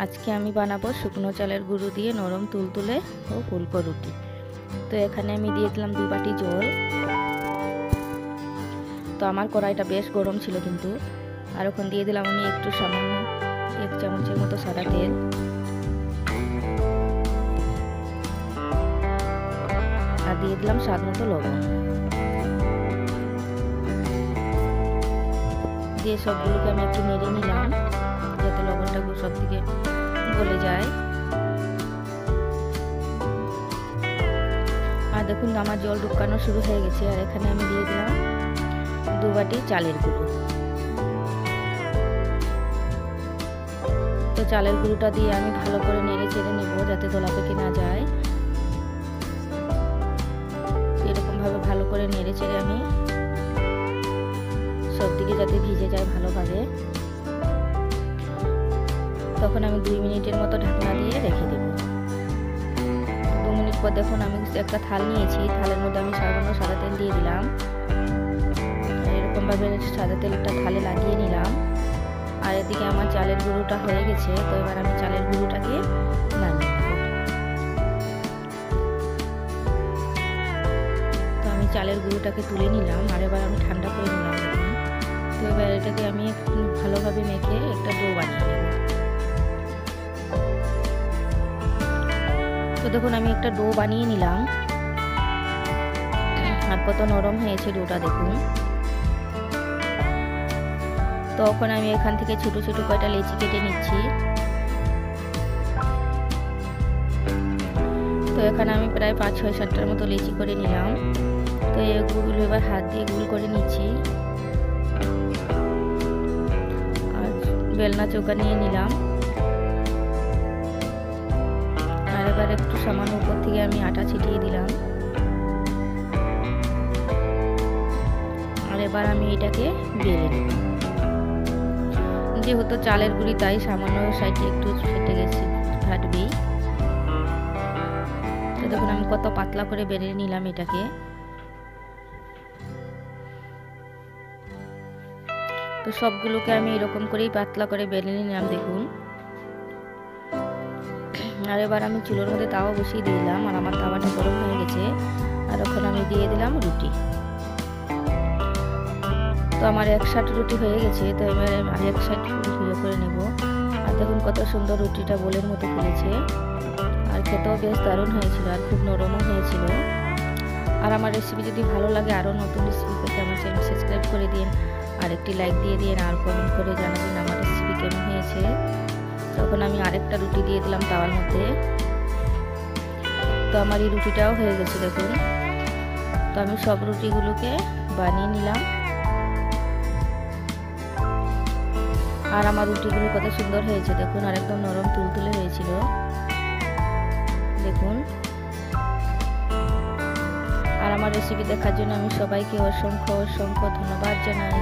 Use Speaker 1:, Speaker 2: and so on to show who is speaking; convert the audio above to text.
Speaker 1: আজকে আমি বানাবো শুকনো চালের গুঁড়ো দিয়ে নরম তুলতুলে ও ফুলকো রুটি। তো এখানে আমি দিয়ে দিলাম 2 বাটি জল। তো আমার কড়াইটা বেশ গরম ছিল কিন্তু। আর এখন দিয়ে দিলাম আমি একটু সামান্য 1 চামচের মতো সাদা তেল। আর দিয়ে দিলাম স্বাদ মতো লবণ। দিয়ে সবগুলোকে আমি একটু নেড়ে নিলাম যাতে লবণটা সব দিকে গলে যায়। আর দেখুন আমার জল ঢুকানো শুরু হয়ে গেছে। আর এখানে আমি দিয়ে দিলাম 2 বাটি চালের গুঁড়ো। তো চালের গুঁড়োটা দিয়ে আমি ভালো করে নেড়ে চেড়ে নেব যাতে দলা পেকে না যায়। এরকম ভাবে ভালো করে নেড়ে চেড়ে আমি সব দিকে যাতে ভিজে যায় ভালোভাবে। তখন আমি 2 মিনিটের মতো ঢাকনা দিয়ে রেখে দেব। 2 মিনিট পর দেখুন আমি একটা থাল নিয়েছি, থালের মধ্যে আমি সামান্য সাদা তেল দিয়ে দিলাম। এরকম ভাবে সাদা তেলটা থালে লাগিয়ে নিলাম। আর এদিকে আমার চালের গুঁড়োটা হয়ে গেছে। তো এবার আমি চালের গুঁড়োটাকে নামিয়ে নেব। তো আমি চালের গুঁড়োটাকে তুলে নিলাম। আর এবার আমি ঠান্ডা করে নিলাম। তো এবার এটাকে আমি ভালোভাবে মেখে একটা ডো বানিয়ে নেব। তো দেখুন আমি একটা ডো বানিয়ে নিলাম। আর কত নরম হয়েছে ডোটা দেখুন। তো এখন আমি এখান থেকে ছোট ছোট কয়টা লেচি কেটে নিচ্ছি। তো এখানে আমি প্রায় 5, 6, 7টার মতো লেচি করে নিলাম। তো এগুলো এবার হাত দিয়ে গোল করে নিচ্ছি। আর বেলনা চৌকা নিয়ে নিলাম। আর এবার একটু সামান্য উপর থেকে আমি আটা ছিটিয়ে দিলাম। আর এবার আমি এটাকে বেলে নেব। যেহেতু চালের গুঁড়ি তাই সামান্য সাইডে একটু ফেটে গেছে, ফাটবেই। তো দেখুন আমি কত পাতলা করে বেলে নিলাম এটাকে। তো সবগুলোকে আমি এরকম করেই পাতলা করে বেলে নিলাম দেখুন। আর এবার আমি চুলোর মধ্যে তাওয়া বসিয়ে দিলাম। আর আমার তাওয়াটা গরম হয়ে গেছে। আর এখন আমি দিয়ে দিলাম রুটি। তো আমার 1 সাইড রুটি হয়ে গেছে। তো এবার আমি 1 সাইড ঘুরিয়ে করে নেব। আর দেখুন কত সুন্দর রুটিটা বোলের মতো ফুলেছে। আর খেতেও বেশ দারুণ হয়েছিল আর খুব নরমও হয়েছিল। আর আমার রেসিপি যদি ভালো লাগে, আরও নতুন রেসিপি পেতে আমার চ্যানেল সাবস্ক্রাইব করে দিন। আর একটি লাইক দিয়ে দিন। আর কমেন্ট করে জানাবেন আমার রেসিপি কেমন হয়েছে। তখন আমি আরেকটা রুটি দিয়ে দিলাম তাওয়ার মধ্যে। তো আমার এই রুটিটাও হয়ে গেছে দেখুন। তো আমি সব রুটিগুলোকে বানিয়ে নিলাম। আর আমার রুটিগুলো কত সুন্দর হয়েছে দেখুন। আর একদম নরম তুলতুলে হয়েছিল দেখুন। আর আমার রেসিপি দেখার জন্য আমি সবাইকে অসংখ্য অসংখ্য ধন্যবাদ জানাই।